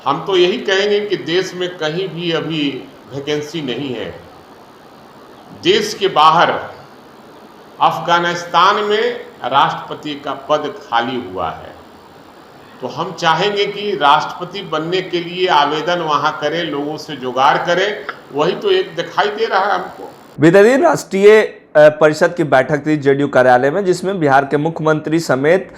हम तो यही कहेंगे कि देश में कहीं भी अभी वैकेंसी नहीं है। देश के बाहर अफगानिस्तान में राष्ट्रपति का पद खाली हुआ है, तो हम चाहेंगे कि राष्ट्रपति बनने के लिए आवेदन वहां करें, लोगों से जुगाड़ करें। वही तो एक दिखाई दे रहा है हमको। बीते दिन राष्ट्रीय परिषद की बैठक थी जेडीयू कार्यालय में, जिसमें बिहार के मुख्यमंत्री समेत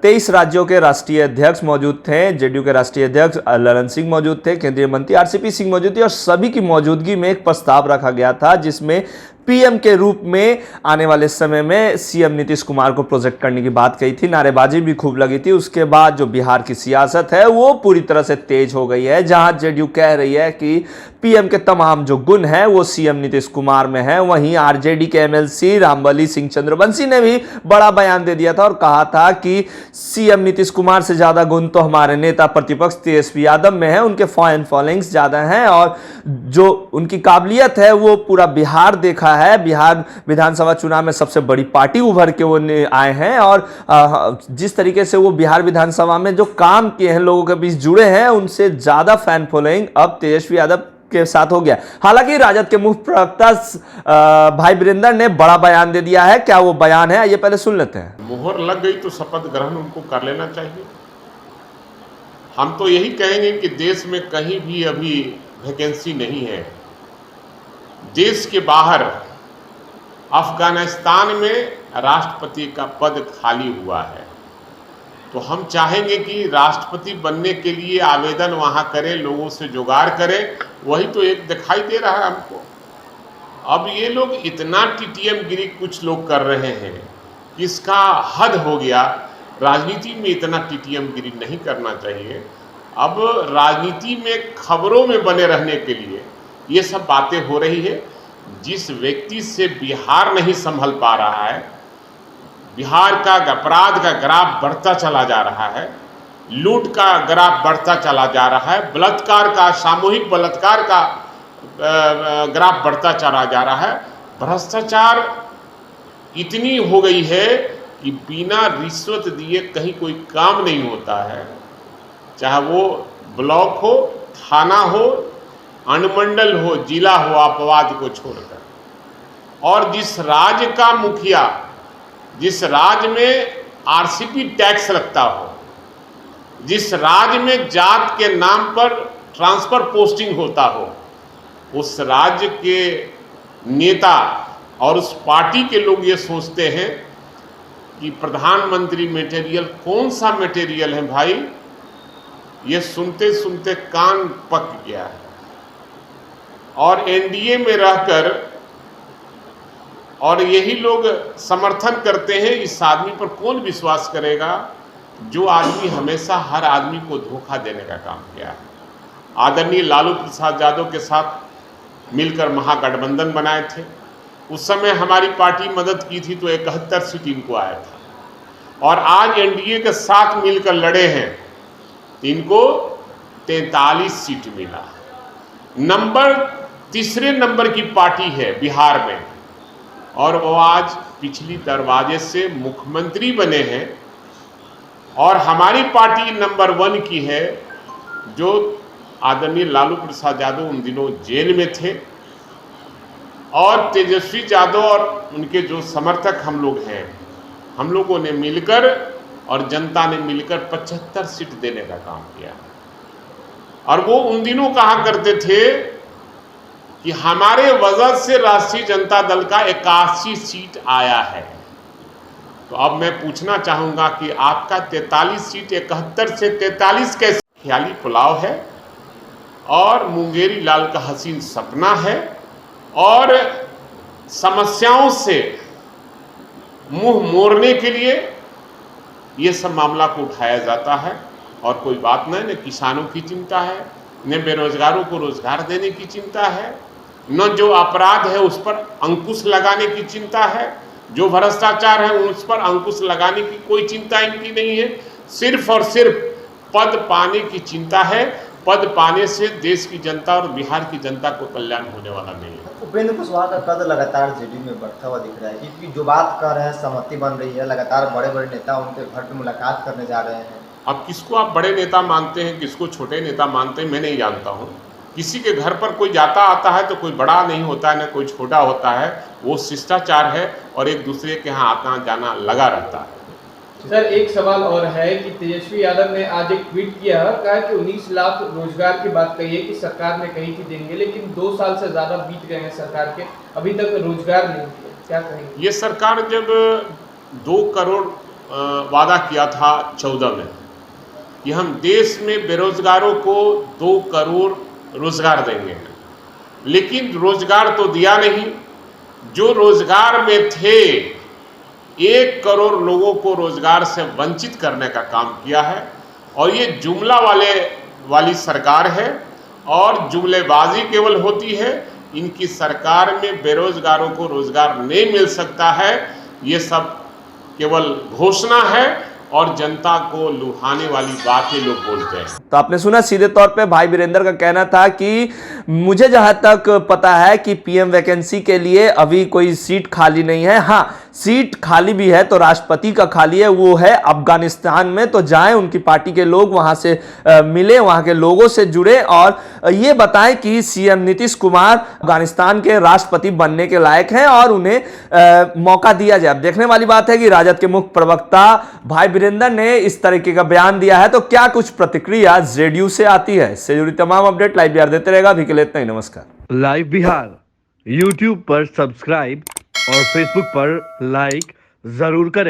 23 राज्यों के राष्ट्रीय अध्यक्ष मौजूद थे। जेडीयू के राष्ट्रीय अध्यक्ष ललन सिंह मौजूद थे, केंद्रीय मंत्री आरसीपी सिंह मौजूद थे और सभी की मौजूदगी में एक प्रस्ताव रखा गया था जिसमें पीएम के रूप में आने वाले समय में सीएम नीतीश कुमार को प्रोजेक्ट करने की बात कही थी। नारेबाजी भी खूब लगी थी। उसके बाद जो बिहार की सियासत है वो पूरी तरह से तेज हो गई है, जहां जेडीयू कह रही है कि पीएम के तमाम जो गुण हैं वो सीएम नीतीश कुमार में है। वहीं आरजेडी के एमएलसी रामबली सिंह चंद्रवंशी ने भी बड़ा बयान दे दिया था और कहा था कि सीएम नीतीश कुमार से ज्यादा गुण तो हमारे नेता प्रतिपक्ष तेजस्वी यादव में है, उनके फैन फॉलोइंग्स ज्यादा हैं और जो उनकी काबिलियत है वो पूरा बिहार देखा है। बिहार विधानसभा चुनाव में सबसे बड़ी पार्टी उभर के वो आए हैं और जिस तरीके से वो बिहार विधानसभा में जो काम किए हैं, लोगों के बीच जुड़े हैं, उनसे ज्यादा फैन फॉलोइंग अब तेजस्वी यादव के साथ हो गया। हालांकि राजद के मुख्य प्रवक्ता भाई वीरेंद्र ने बड़ा बयान दे दिया है। क्या वो बयान है, ये पहले सुन लेते हैं। मुहर लग गई तो शपथ ग्रहण उनको कर लेना चाहिए। हम तो यही कहेंगे कि देश में कहीं भी अभी वैकेंसी नहीं है। देश के बाहर अफगानिस्तान में राष्ट्रपति का पद खाली हुआ है, तो हम चाहेंगे कि राष्ट्रपति बनने के लिए आवेदन वहां करें, लोगों से जुगाड़ करें। वही तो एक दिखाई दे रहा है हमको। अब ये लोग इतना टीटीएम गिरी कुछ लोग कर रहे हैं, इसका हद हो गया। राजनीति में इतना टीटीएम गिरी नहीं करना चाहिए। अब राजनीति में खबरों में बने रहने के लिए ये सब बातें हो रही है। जिस व्यक्ति से बिहार नहीं संभल पा रहा है, बिहार का अपराध का ग्राफ बढ़ता चला जा रहा है, लूट का ग्राफ बढ़ता चला जा रहा है, बलात्कार का, सामूहिक बलात्कार का ग्राफ बढ़ता चला जा रहा है, भ्रष्टाचार इतनी हो गई है कि बिना रिश्वत दिए कहीं कोई काम नहीं होता है, चाहे वो ब्लॉक हो, थाना हो, अनुमंडल हो, जिला हो, अपवाद को छोड़कर। और जिस राज्य का मुखिया, जिस राज्य में आरसीपी टैक्स लगता हो, जिस राज्य में जात के नाम पर ट्रांसफर पोस्टिंग होता हो, उस राज्य के नेता और उस पार्टी के लोग ये सोचते हैं कि प्रधानमंत्री मटेरियल कौन सा मटेरियल है भाई, ये सुनते सुनते कान पक गया है। और एनडीए में रहकर और यही लोग समर्थन करते हैं। इस आदमी पर कौन विश्वास करेगा जो आदमी हमेशा हर आदमी को धोखा देने का काम किया है। आदरणीय लालू प्रसाद यादव के साथ मिलकर महागठबंधन बनाए थे, उस समय हमारी पार्टी मदद की थी तो 71 सीट इनको आया था। और आज एनडीए के साथ मिलकर लड़े हैं, इनको 43 सीट मिला। तीसरे नंबर की पार्टी है बिहार में, और वो आज पिछली दरवाजे से मुख्यमंत्री बने हैं। और हमारी पार्टी नंबर 1 की है, जो आदरणीय लालू प्रसाद यादव उन दिनों जेल में थे, और तेजस्वी यादव और उनके जो समर्थक हम लोग हैं, हम लोगों ने मिलकर और जनता ने मिलकर 75 सीट देने का काम किया। और वो उन दिनों कहा करते थे कि हमारे वजह से राष्ट्रीय जनता दल का 81 सीट आया है। तो अब मैं पूछना चाहूंगा कि आपका 43 सीट 71 से 43 कैसे? ख्याली पुलाव है और मुंगेरी लाल का हसीन सपना है, और समस्याओं से मुंह मोड़ने के लिए ये सब मामला को उठाया जाता है। और कोई बात नहीं, न किसानों की चिंता है, न बेरोजगारों को रोजगार देने की चिंता है, न जो अपराध है उस पर अंकुश लगाने की चिंता है, जो भ्रष्टाचार है उस पर अंकुश लगाने की कोई चिंता इनकी नहीं है। सिर्फ और सिर्फ पद पाने की चिंता है। पद पाने से देश की जनता और बिहार की जनता को कल्याण होने वाला नहीं है। उपेंद्र कुशवाहा का कद लगातार जेडीयू में बढ़ता हुआ दिख रहा है, कि जो बात कर रहे हैं सहमति बन रही है, लगातार बड़े बड़े नेता उनके घर पर मुलाकात करने जा रहे हैं, अब किसको आप बड़े नेता मानते हैं, किसको छोटे नेता मानते हैं, मैं नहीं जानता हूँ। किसी के घर पर कोई जाता आता है तो कोई बड़ा नहीं होता है, न कोई छोटा होता है, वो शिष्टाचार है और एक दूसरे के यहाँ आना जाना लगा रहता है। सर, एक सवाल और है कि तेजस्वी यादव ने आज एक ट्वीट किया, कहा कि 19 लाख रोजगार की बात कही है कि सरकार ने कही थी देंगे, लेकिन 2 साल से ज़्यादा बीत गए हैं सरकार के, अभी तक रोजगार नहीं दिए, क्या कहेंगे? ये सरकार जब 2 करोड़ वादा किया था 14 में कि हम देश में बेरोजगारों को 2 करोड़ रोजगार देंगे, लेकिन रोजगार तो दिया नहीं। जो रोजगार में थे 1 करोड़ लोगों को रोजगार से वंचित करने का काम किया है। और ये जुमला वाली सरकार है और जुमलेबाजी केवल होती है। इनकी सरकार में बेरोजगारों को रोजगार नहीं मिल सकता है, ये सब केवल घोषणा है और जनता को लुभाने वाली बातें लोग बोलते हैं। तो आपने सुना, सीधे तौर पे भाई वीरेंद्र का कहना था कि मुझे जहां तक पता है कि पीएम वैकेंसी के लिए अभी कोई सीट खाली नहीं है। हाँ, सीट खाली भी है तो राष्ट्रपति का खाली है, वो है अफगानिस्तान में। तो जाएं, उनकी पार्टी के लोग वहां से मिले, वहां के लोगों से जुड़े और ये बताएं कि सीएम नीतीश कुमार अफगानिस्तान के राष्ट्रपति बनने के लायक हैं और उन्हें मौका दिया जाए। अब देखने वाली बात है कि राजद के मुख्य प्रवक्ता भाई वीरेंद्र ने इस तरीके का बयान दिया है, तो क्या कुछ प्रतिक्रिया जेडीयू से आती है। इससे जुड़ी तमाम अपडेट लाइव बिहार देते रहेगा। अभी के लिए इतना ही, नमस्कार। लाइव बिहार यूट्यूब पर सब्सक्राइब और फेसबुक पर लाइक जरूर करें।